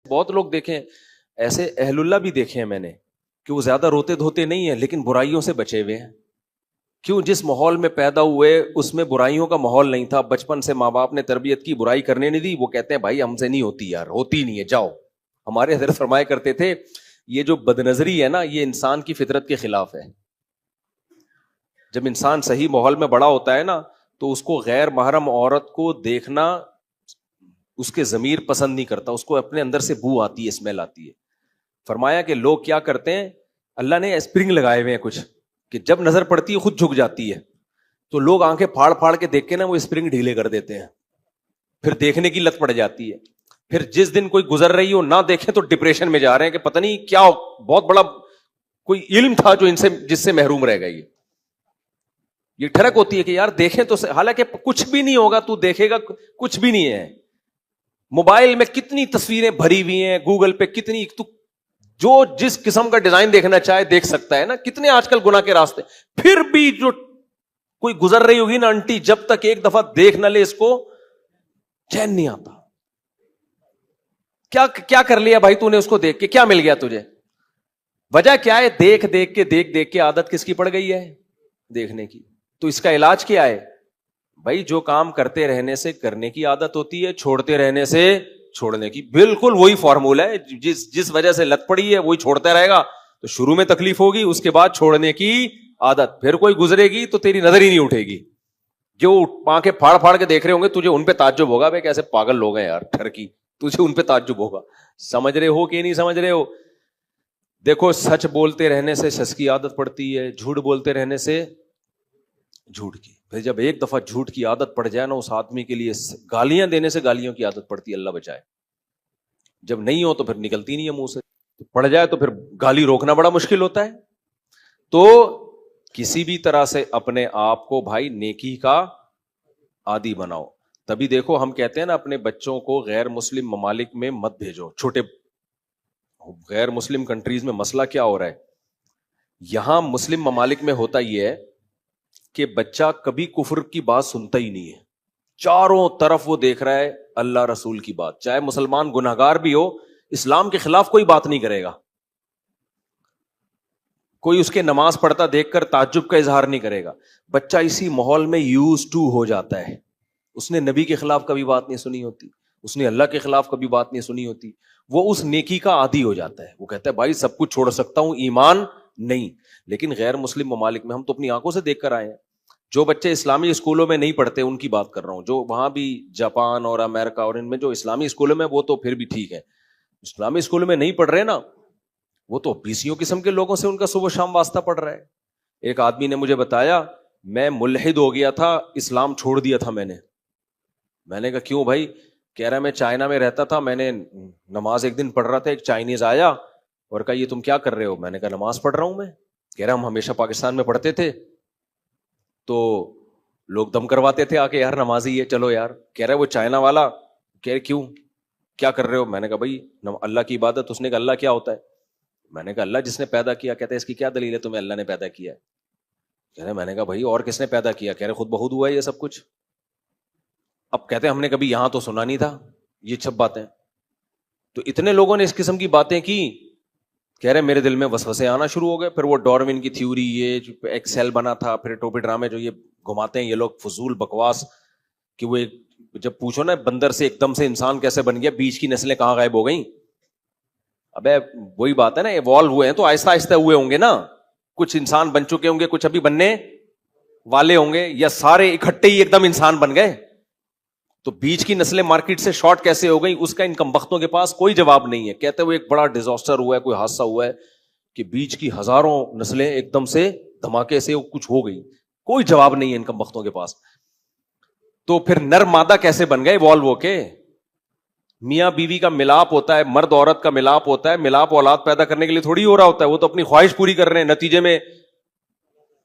بہت لوگ دیکھیں ایسے اہل اللہ بھی دیکھے ہیں میں نے کہ وہ زیادہ روتے دھوتے نہیں ہیں لیکن برائیوں سے بچے ہوئے ہیں. کیوں؟ جس ماحول میں پیدا ہوئے اس میں برائیوں کا ماحول نہیں تھا, بچپن سے ماں باپ نے تربیت کی, برائی کرنے نہیں دی. وہ کہتے ہیں بھائی ہم سے نہیں ہوتی یار, ہوتی نہیں ہے, جاؤ. ہمارے حضرت فرمایا کرتے تھے یہ جو بدنظری ہے نا یہ انسان کی فطرت کے خلاف ہے. جب انسان صحیح ماحول میں بڑا ہوتا ہے نا تو اس کو غیر محرم عورت کو دیکھنا اس کے ضمیر پسند نہیں کرتا, اس کو اپنے اندر سے بو آتی ہے, اسمیل آتی ہے. فرمایا کہ لوگ کیا کرتے ہیں, اللہ نے اسپرنگ لگائے ہوئے ہیں کچھ کہ جب نظر پڑتی ہے خود جھک جاتی ہے, تو لوگ آنکھیں پھاڑ پھاڑ کے دیکھ کے نا وہ اسپرنگ ڈھیلے کر دیتے ہیں, پھر دیکھنے کی لت پڑ جاتی ہے. پھر جس دن کوئی گزر رہی ہو نہ دیکھیں تو ڈپریشن میں جا رہے ہیں کہ پتہ نہیں کیا بہت بڑا کوئی علم تھا جو ان سے جس سے محروم رہ گئی. یہ ٹھڑک ہوتی ہے کہ یار دیکھیں تو, حالانکہ کچھ بھی نہیں ہوگا, تو دیکھے گا کچھ بھی نہیں ہے. موبائل میں کتنی تصویریں بھری ہوئی ہیں, گوگل پہ کتنی, تو جو جس قسم کا ڈیزائن دیکھنا چاہے دیکھ سکتا ہے نا. کتنے آج کل گناہ کے راستے. پھر بھی جو کوئی گزر رہی ہوگی نا آنٹی, جب تک ایک دفعہ دیکھ نہ لے اس کو چین نہیں آتا. کیا کر لیا بھائی تو نے اس کو دیکھ کے, کیا مل گیا تجھے؟ وجہ کیا ہے؟ دیکھ دیکھ کے عادت کس کی پڑ گئی ہے؟ دیکھنے کی. تو اس کا علاج کیا ہے بھائی؟ جو کام کرتے رہنے سے کرنے کی عادت ہوتی ہے, چھوڑتے رہنے سے چھوڑنے کی. بالکل وہی فارمولا ہے. جس وجہ سے لت پڑی ہے وہی چھوڑتا رہے گا تو شروع میں تکلیف ہوگی, اس کے بعد چھوڑنے کی عادت. پھر کوئی گزرے گی تو تیری نظر ہی نہیں اٹھے گی. جو آنکھیں پھاڑ پھاڑ کے دیکھ رہے ہوں گے تجھے ان پہ تعجب ہوگا, بھائی کیسے پاگل لوگ ہیں یار ٹھرکی, تجھے ان پہ تعجب ہوگا. سمجھ رہے ہو کہ نہیں سمجھ رہے ہو؟ دیکھو سچ بولتے رہنے سے سچ کی عادت پڑتی ہے, جھوٹ بولتے رہنے سے جھوٹ کی. پھر جب ایک دفعہ جھوٹ کی عادت پڑ جائے نا اس آدمی کے لیے, گالیاں دینے سے گالیوں کی عادت پڑتی ہے, اللہ بچائے. جب نہیں ہو تو پھر نکلتی نہیں ہے منہ سے, پڑ جائے تو پھر گالی روکنا بڑا مشکل ہوتا ہے. تو کسی بھی طرح سے اپنے آپ کو بھائی نیکی کا عادی بناؤ. تبھی دیکھو ہم کہتے ہیں نا اپنے بچوں کو غیر مسلم ممالک میں مت بھیجو. چھوٹے غیر مسلم کنٹریز میں مسئلہ کیا ہو رہا ہے, یہاں مسلم ممالک میں ہوتا یہ ہے کہ بچہ کبھی کفر کی بات سنتا ہی نہیں ہے, چاروں طرف وہ دیکھ رہا ہے اللہ رسول کی بات. چاہے مسلمان گناہگار بھی ہو, اسلام کے خلاف کوئی بات نہیں کرے گا. کوئی اس کے نماز پڑھتا دیکھ کر تعجب کا اظہار نہیں کرے گا. بچہ اسی ماحول میں یوز ٹو ہو جاتا ہے. اس نے نبی کے خلاف کبھی بات نہیں سنی ہوتی, اس نے اللہ کے خلاف کبھی بات نہیں سنی ہوتی. وہ اس نیکی کا عادی ہو جاتا ہے. وہ کہتا ہے بھائی سب کچھ چھوڑ سکتا ہوں, ایمان نہیں. لیکن غیر مسلم ممالک میں ہم تو اپنی آنکھوں سے دیکھ کر آئے ہیں. جو بچے اسلامی اسکولوں میں نہیں پڑھتے ان کی بات کر رہا ہوں, جو وہاں بھی جاپان اور امریکہ اور ان میں جو اسلامی اسکولوں میں, وہ تو پھر بھی ٹھیک ہے. اسلامی اسکولوں میں نہیں پڑھ رہے نا, وہ تو بیسیوں قسم کے لوگوں سے ان کا صبح شام واسطہ پڑ رہا ہے. ایک آدمی نے مجھے بتایا میں ملحد ہو گیا تھا, اسلام چھوڑ دیا تھا میں نے کہا کیوں بھائی؟ کہہ رہا میں چائنا میں رہتا تھا, میں نے نماز ایک دن پڑھ رہا تھا, ایک چائنیز آیا اور کہا یہ تم کیا کر رہے ہو؟ میں نے کہا نماز پڑھ رہا ہوں میں. کہہ رہا ہم ہمیشہ پاکستان میں پڑھتے تھے تو لوگ دم کرواتے تھے آ کے, یار نمازی ہے چلو یار. کہہ رہا وہ چائنا والا, کہہ رہے کیوں کیا کر رہے ہو؟ میں نے کہا بھائی اللہ کی عبادت. اس نے کہا اللہ کیا ہوتا ہے؟ میں نے کہا اللہ جس نے پیدا کیا. کہتے ہیں اس کی کیا دلیل ہے تمہیں اللہ نے پیدا کیا ہے؟ کہہ رہے میں نے کہا بھائی اور کس نے پیدا کیا؟ کہہ رہے خود بخود ہوا ہے یہ سب کچھ. اب کہتے ہیں ہم نے کبھی یہاں تو سنا نہیں تھا یہ سب باتیں. تو اتنے لوگوں نے اس قسم کی باتیں کی. کہہ رہے میرے دل میں وسوسے آنا شروع ہو گئے. پھر وہ ڈاروین کی تھیوری, یہ ایک سیل بنا تھا, پھر ٹوپی ڈرامے جو یہ گھماتے ہیں یہ لوگ فضول بکواس, کہ وہ جب پوچھو نا بندر سے ایک دم سے انسان کیسے بن گیا, بیچ کی نسلیں کہاں غائب ہو گئیں. ابے وہی بات ہے نا, ایوالو ہوئے ہیں تو آہستہ آہستہ ہوئے ہوں گے نا. کچھ انسان بن چکے ہوں گے, کچھ ابھی بننے والے ہوں گے, یا سارے اکٹھے ہی ایک دم انسان بن گئے. تو بیچ کی نسلیں مارکیٹ سے شارٹ کیسے ہو گئی, اس کا ان کم بختوں کے پاس کوئی جواب نہیں ہے. کہتے ہوئے ایک بڑا ڈیزاسٹر ہوا ہے, کوئی حادثہ ہوا ہے کہ بیچ کی ہزاروں نسلیں ایک دم سے دھماکے سے کچھ ہو گئی. کوئی جواب نہیں ہے ان کم بختوں کے پاس. تو پھر نر مادہ کیسے بن گئے ایوالو ہو کے؟ میاں بیوی کا ملاپ ہوتا ہے, مرد عورت کا ملاپ ہوتا ہے. ملاپ اولاد پیدا کرنے کے لیے تھوڑی ہو رہا ہوتا ہے, وہ تو اپنی خواہش پوری کر رہے ہیں, نتیجے میں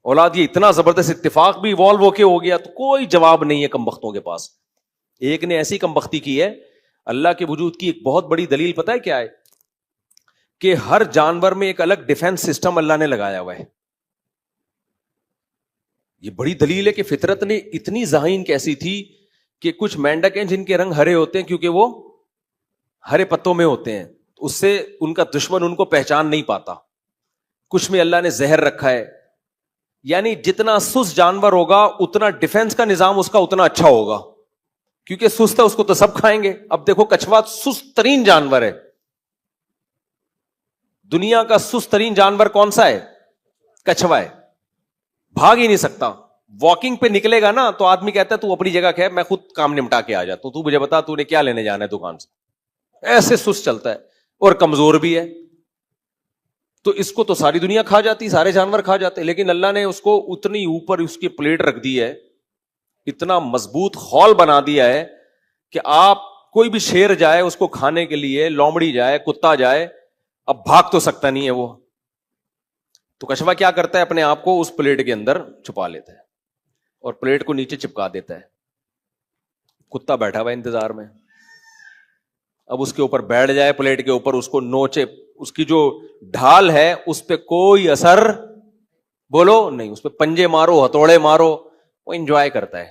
اولاد. یہ اتنا زبردست اتفاق بھی ایوالو ہو کے ہو گیا. تو کوئی جواب نہیں ہے کم بختوں کے پاس. ایک نے ایسی کم بختی کی ہے, اللہ کے وجود کی ایک بہت بڑی دلیل پتہ ہے کیا ہے؟ کہ ہر جانور میں ایک الگ ڈیفنس سسٹم اللہ نے لگایا ہوا ہے. یہ بڑی دلیل ہے کہ فطرت نے اتنی ذہین کیسی تھی کہ کچھ مینڈک ہیں جن کے رنگ ہرے ہوتے ہیں کیونکہ وہ ہرے پتوں میں ہوتے ہیں، اس سے ان کا دشمن ان کو پہچان نہیں پاتا. کچھ میں اللہ نے زہر رکھا ہے. یعنی جتنا سست جانور ہوگا اتنا ڈیفنس کا نظام اس کا اتنا اچھا ہوگا، کیونکہ سست ہے اس کو تو سب کھائیں گے. اب دیکھو کچھوا سست ترین جانور ہے. دنیا کا سست ترین جانور کون سا ہے؟ کچھوا ہے. بھاگ ہی نہیں سکتا. واکنگ پہ نکلے گا نا تو آدمی کہتا ہے تو اپنی جگہ کہے میں خود کام نمٹا کے آ جاتا ہوں، تو مجھے بتا تو نے کیا لینے جانا ہے دکان سے. ایسے سست چلتا ہے اور کمزور بھی ہے. تو اس کو تو ساری دنیا کھا جاتی، سارے جانور کھا جاتے، لیکن اللہ نے اس کو اتنی اوپر اس کی پلیٹ رکھ دی ہے، اتنا مضبوط خول بنا دیا ہے کہ آپ کوئی بھی شیر جائے اس کو کھانے کے لیے، لومڑی جائے، کتا جائے، اب بھاگ تو سکتا نہیں ہے وہ. تو کچھوا کیا کرتا ہے؟ اپنے آپ کو اس پلیٹ کے اندر چھپا لیتا ہے اور پلیٹ کو نیچے چپکا دیتا ہے. کتا بیٹھا ہوا انتظار میں، اب اس کے اوپر بیٹھ جائے پلیٹ کے اوپر، اس کو نوچے، اس کی جو ڈھال ہے اس پہ کوئی اثر بولو نہیں، اس پہ پنجے مارو، ہتھوڑے مارو، وہ انجوائے کرتا ہے،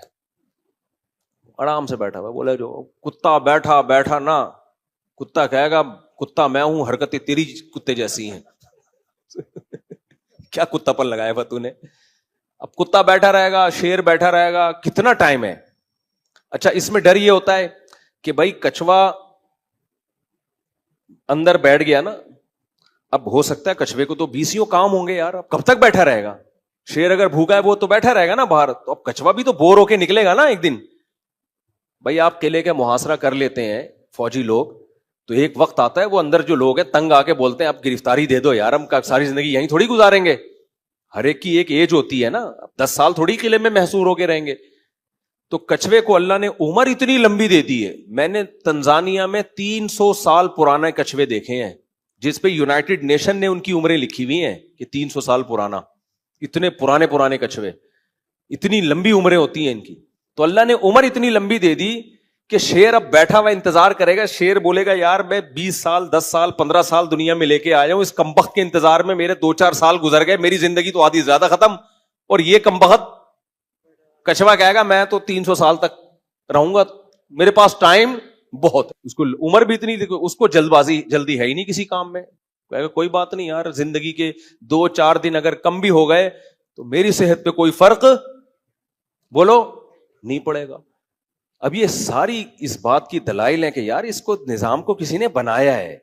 آرام سے بیٹھا ہوا. بولے جو کتا بیٹھا نا، کتا کہے گا کتا میں ہوں، حرکتیں تیری کتے جیسی ہیں. کیا کتا پن لگایا ہوا تو نے؟ اب کتا بیٹھا رہے گا، شیر بیٹھا رہے گا، کتنا ٹائم ہے. اچھا اس میں ڈر یہ ہوتا ہے کہ بھائی کچھوا اندر بیٹھ گیا نا، اب ہو سکتا ہے کچھوے کو تو 20 کام ہوں گے یار، اب کب تک بیٹھا رہے گا؟ شیر اگر بھوکا ہے وہ تو بیٹھا رہے گا نا باہر، تو اب کچھوا بھی تو بور ہو کے نکلے گا نا ایک دن. بھائی آپ قلعے کا محاصرہ کر لیتے ہیں فوجی لوگ، تو ایک وقت آتا ہے وہ اندر جو لوگ ہیں تنگ آ کے بولتے ہیں اب گرفتاری دے دو یار، ہم ساری زندگی یہیں تھوڑی گزاریں گے. ہر ایک کی ایک ایج ہوتی ہے نا، 10 سال تھوڑی قلعے میں محصور ہو کے رہیں گے. تو کچھوے کو اللہ نے عمر اتنی لمبی دے دی ہے. میں نے تنزانیہ میں 300 سال پرانے کچھوے دیکھے ہیں، جس پہ یونائٹڈ نیشن نے ان کی عمریں لکھی ہوئی ہیں کہ 300 سال پرانا. اتنے پرانے کچھوے، اتنی لمبی عمریں ہوتی ہیں ان کی. تو اللہ نے عمر اتنی لمبی دے دی کہ شیر اب بیٹھا ہوا انتظار کرے گا. شیر بولے گا یار میں 20 سال 10 سال 15 سال دنیا میں لے کے آیا ہوں، اس کمبخت کے انتظار میں میرے 2-4 سال گزر گئے، میری زندگی تو آدھی زیادہ ختم، اور یہ کمبخت. کچھوا کہے گا میں تو 300 سال تک رہوں گا، میرے پاس ٹائم بہت ہے. اس کو عمر بھی اتنی، اس کو جلدی ہے ہی نہیں کسی کام میں. کہے گا کوئی بات نہیں یار، زندگی کے 2-4 دن اگر کم بھی ہو گئے تو میری صحت پہ کوئی فرق بولو نہیں پڑے گا. اب یہ ساری اس بات کی دلائل ہیں کہ یار اس کو نظام کو کسی نے بنایا ہے.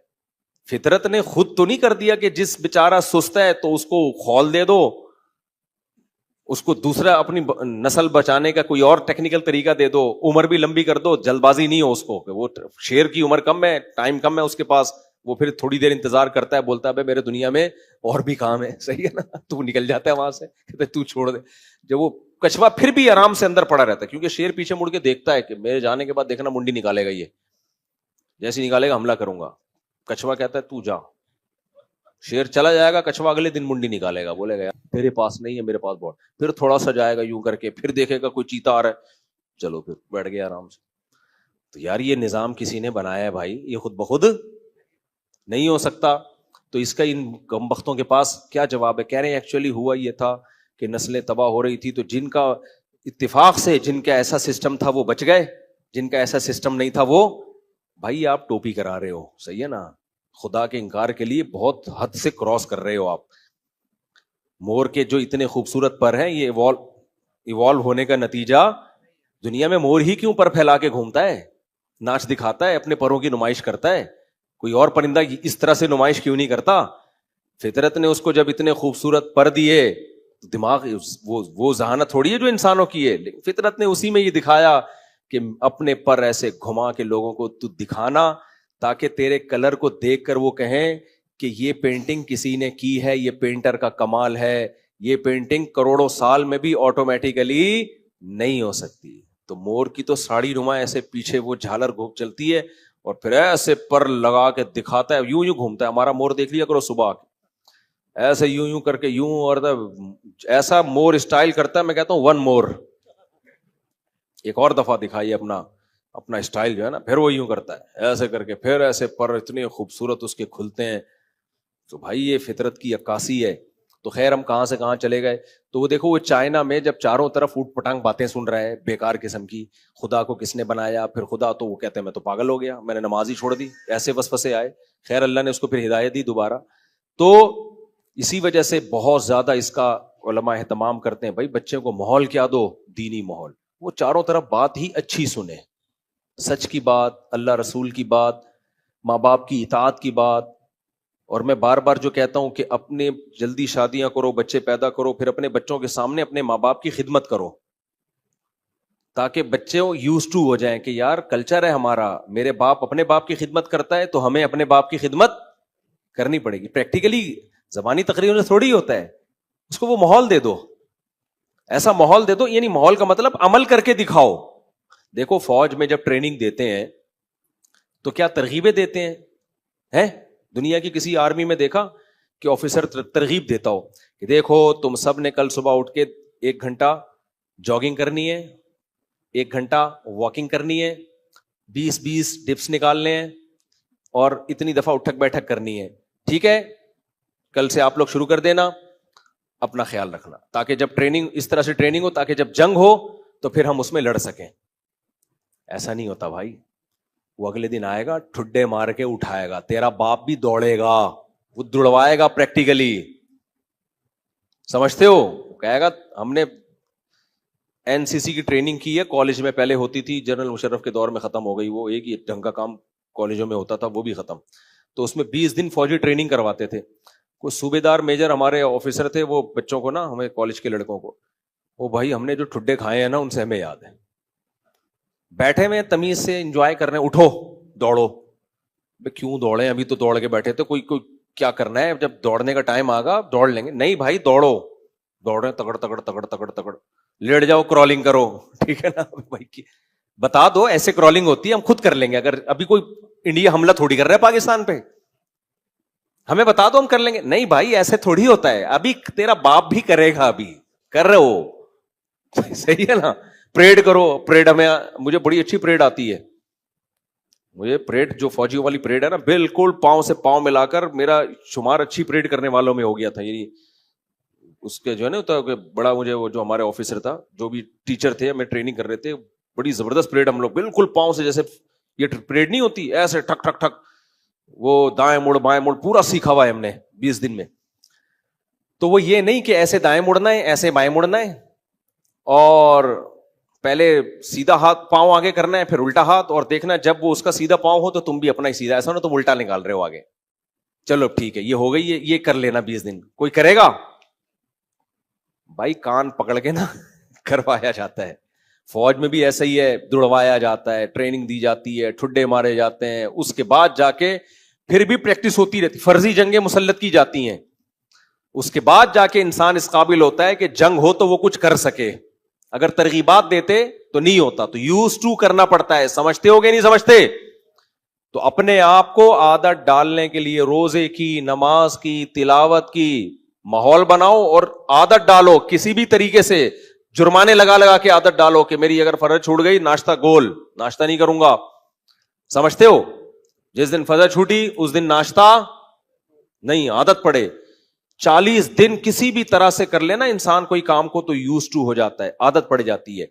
فطرت نے خود تو نہیں کر دیا کہ جس بیچارہ سست ہے تو اس کو خول دے دو، اس کو دوسرا اپنی نسل بچانے کا کوئی اور ٹیکنیکل طریقہ دے دو، عمر بھی لمبی کر دو، جلد بازی نہیں ہو اس کو کہ وہ شیر کی عمر کم ہے، ٹائم کم ہے اس کے پاس، وہ پھر تھوڑی دیر انتظار کرتا ہے، بولتا ہے میرے دنیا میں اور بھی کام ہے. صحیح ہے نا؟ تو نکل جاتا ہے وہاں سے، کہتا ہے تو چھوڑ دے. جب وہ کچھوا پھر بھی آرام سے اندر پڑا رہتا ہے، کیونکہ شیر پیچھے مڑ کے دیکھتا ہے کہ میرے جانے کے بعد دیکھنا منڈی نکالے گا، یہ جیسے نکالے گا حملہ کروں گا. کچھوا کہتا ہے تو جا. شیر چلا جائے گا، کچھوا اگلے دن منڈی نکالے گا، بولے گا یار میرے پاس نہیں ہے، میرے پاس بہت. پھر تھوڑا سا جائے گا یوں کر کے، پھر دیکھے گا کوئی چیتا آ رہا ہے، چلو پھر بیٹھ گیا آرام سے. تو یار یہ نظام کسی نے بنایا ہے بھائی، یہ خود بخود نہیں ہو سکتا. تو اس کا ان کمبختوں کے پاس کیا جواب ہے؟ کہہ رہے ہیں ایکچولی ہوا یہ تھا کہ نسلیں تباہ ہو رہی تھی، تو جن کا اتفاق سے جن کا ایسا سسٹم تھا وہ بچ گئے، جن کا ایسا سسٹم نہیں تھا وہ. بھائی آپ ٹوپی کرا رہے ہو، صحیح ہے نا؟ خدا کے انکار کے لیے بہت حد سے کراس کر رہے ہو آپ. مور کے جو اتنے خوبصورت پر ہیں، یہ ایوالو ہونے کا نتیجہ. دنیا میں مور ہی کیوں پر پھیلا کے گھومتا ہے، ناچ دکھاتا ہے، اپنے پروں کی نمائش کرتا ہے؟ کوئی اور پرندہ اس طرح سے نمائش کیوں نہیں کرتا؟ فطرت نے اس کو جب اتنے خوبصورت پر دیے، دماغ وہ ذہانت تھوڑی ہے جو انسانوں کی ہے، فطرت نے اسی میں یہ دکھایا کہ اپنے پر ایسے گھما کے لوگوں کو تو دکھانا، تاکہ تیرے کلر کو دیکھ کر وہ کہیں کہ یہ پینٹنگ کسی نے کی ہے، یہ پینٹر کا کمال ہے، یہ پینٹنگ کروڑوں سال میں بھی آٹومیٹیکلی نہیں ہو سکتی. تو مور کی تو ساڑی نما ایسے پیچھے وہ جھالر گھوم چلتی ہے اور پھر ایسے پر لگا کے دکھاتا ہے، یوں گھومتا ہے. ہمارا مور دیکھ لیا کرو صبح ایسے یوں کر کے یوں، اور ایسا مور اسٹائل کرتا ہے، میں کہتا ہوں 1 مور، ایک اور دفعہ دکھائیے اپنا اسٹائل جو ہے نا. پھر وہ یوں کرتا ہے ایسے کر کے، پھر ایسے پر اتنے خوبصورت اس کے کھلتے ہیں. تو بھائی یہ فطرت کی عکاسی ہے. تو خیر ہم کہاں سے کہاں چلے گئے. تو وہ دیکھو وہ چائنا میں جب چاروں طرف اوٹ پٹانگ باتیں سن رہا ہے بیکار قسم کی, خدا کو کس نے بنایا, پھر خدا, تو وہ کہتے ہیں میں تو پاگل ہو گیا, میں نے نماز ہی چھوڑ دی, ایسے وسوسے آئے. خیر اللہ نے اس کو پھر ہدایت دی دوبارہ. تو اسی وجہ سے بہت زیادہ اس کا علماء اہتمام کرتے ہیں, بھائی بچے کو ماحول کیا دو, دینی ماحول, وہ چاروں طرف بات ہی اچھی سنے, سچ کی بات, اللہ رسول کی بات, ماں باپ کی اطاعت کی بات. اور میں بار بار جو کہتا ہوں کہ اپنے جلدی شادیاں کرو, بچے پیدا کرو, پھر اپنے بچوں کے سامنے اپنے ماں باپ کی خدمت کرو, تاکہ بچے یوز ٹو ہو جائیں کہ یار کلچر ہے ہمارا, میرے باپ اپنے باپ کی خدمت کرتا ہے تو ہمیں اپنے باپ کی خدمت کرنی پڑے گی. پریکٹیکلی زبانی تقریروں سے تھوڑی ہوتا ہے, اس کو وہ ماحول دے دو, ایسا ماحول دے دو, یعنی ماحول کا مطلب عمل کر کے دکھاؤ. دیکھو فوج میں جب ٹریننگ دیتے ہیں تو کیا ترغیبیں دیتے ہیں؟ دنیا کی کسی آرمی میں دیکھا کہ آفیسر ترغیب دیتا ہو کہ دیکھو تم سب نے کل صبح اٹھ کے 1 گھنٹہ جاگنگ کرنی ہے, 1 گھنٹہ واکنگ کرنی ہے, 20 ڈپس نکالنے ہیں, اور اتنی دفعہ اٹھک بیٹھک کرنی ہے, ٹھیک ہے, کل سے آپ لوگ شروع کر دینا, اپنا خیال رکھنا, تاکہ جب ٹریننگ اس طرح سے ٹریننگ ہو تاکہ جب جنگ ہو تو پھر ہم اس میں لڑ سکیں. ایسا نہیں ہوتا بھائی, وہ اگلے دن آئے گا ٹھڈے مار کے اٹھائے گا, تیرا باپ بھی دوڑے گا, وہ دوڑوائے گا پریکٹیکلی, سمجھتے ہو, کہے گا ہم نے NCC کی ٹریننگ کی ہے کالج میں, پہلے ہوتی تھی, جنرل مشرف کے دور میں ختم ہو گئی, وہ ایک ہی ڈھنگ کا کام کالجوں میں ہوتا تھا, وہ بھی ختم. تو اس میں 20 دن فوجی ٹریننگ کرواتے تھے. کوئی صوبے دار میجر ہمارے آفیسر تھے, وہ بچوں کو نا, ہمیں کالج کے لڑکوں کو, وہ بھائی ہم نے جو ٹھڈے کھائے ہیں نا ان سے ہمیں یاد ہے, بیٹھے ہوئے تمیز سے انجوائے کرنے, اٹھو دوڑو. کیوں دوڑے, ابھی تو دوڑ کے بیٹھے تھے, کوئی کیا کرنا ہے, جب دوڑنے کا ٹائم آگا دوڑ لیں گے. نہیں بھائی دوڑو, دوڑے تگڑ تگڑ تگڑ تگڑ تگڑ, لیٹ جاؤ کرالنگ کرو, ٹھیک ہے نا بھائی, بتا دو ایسے کرالنگ ہوتی ہے, ہم خود کر لیں گے. اگر ابھی کوئی انڈیا حملہ تھوڑی کر رہا ہے پاکستان پہ, ہمیں بتا دو ہم کر لیں گے. نہیں بھائی ایسے تھوڑی ہوتا ہے, ابھی تیرا باپ بھی کرے گا, ابھی کر رہے ہو, صحیح ہے نا. پریڈ کرو, پریڈ ہمیں, مجھے بڑی اچھی پریڈ آتی ہے, مجھے پریڈ جو فوجیوں والی پریڈ ہے نا, بالکل پاؤں سے پاؤں ملا کر میرا شمار اچھی پریڈ کرنے والوں میں ہو گیا تھا. یعنی اس کے جو ہے نا ہوتا ہے بڑا, مجھے وہ جو ہمارے آفیسر تھا, جو بھی ٹیچر تھے, ہمیں ٹریننگ کر رہے تھے, بڑی زبردست پریڈ, ہم لوگ بالکل پاؤں سے, جیسے یہ پریڈ نہیں ہوتی ایسے ٹھک ٹھک ٹھک, وہ دائیں مڑ بائیں مڑ پورا سیکھا ہوا ہے ہم نے 20 دن میں. تو وہ یہ نہیں کہ ایسے دائیں مڑنا ہے ایسے بائیں مڑنا ہے, اور پہلے سیدھا ہاتھ پاؤں آگے کرنا ہے, پھر الٹا ہاتھ, اور دیکھنا جب وہ اس کا سیدھا پاؤں ہو تو تم بھی اپنا ہی سیدھا, ایسا نہ تم الٹا نکال رہے ہو آگے. چلو ٹھیک ہے, یہ ہو گئی, یہ کر لینا 20 دن. کوئی کرے گا بھائی, کان پکڑ کے نا کروایا جاتا ہے. فوج میں بھی ایسا ہی ہے, دوڑوایا جاتا ہے, ٹریننگ دی جاتی ہے, ٹھڈے مارے جاتے ہیں, اس کے بعد جا کے پھر بھی پریکٹس ہوتی رہتی, فرضی جنگیں مسلط کی جاتی ہیں, اس کے بعد جا کے انسان اس قابل ہوتا ہے کہ جنگ ہو تو وہ کچھ کر سکے. اگر ترغیبات دیتے تو نہیں ہوتا, تو یوز ٹو کرنا پڑتا ہے. سمجھتے ہو گے نہیں سمجھتے؟ تو اپنے آپ کو عادت ڈالنے کے لیے روزے کی, نماز کی, تلاوت کی ماحول بناؤ, اور عادت ڈالو کسی بھی طریقے سے, جرمانے لگا لگا کے عادت ڈالو کہ میری اگر فرض چھوٹ گئی, ناشتہ گول, ناشتہ نہیں کروں گا. سمجھتے ہو؟ جس دن فرض چھوٹی اس دن ناشتہ نہیں, عادت پڑے. 40 دن کسی بھی طرح سے کر لینا انسان کوئی کام کو, تو یوز ٹو ہو جاتا ہے, عادت پڑ جاتی ہے.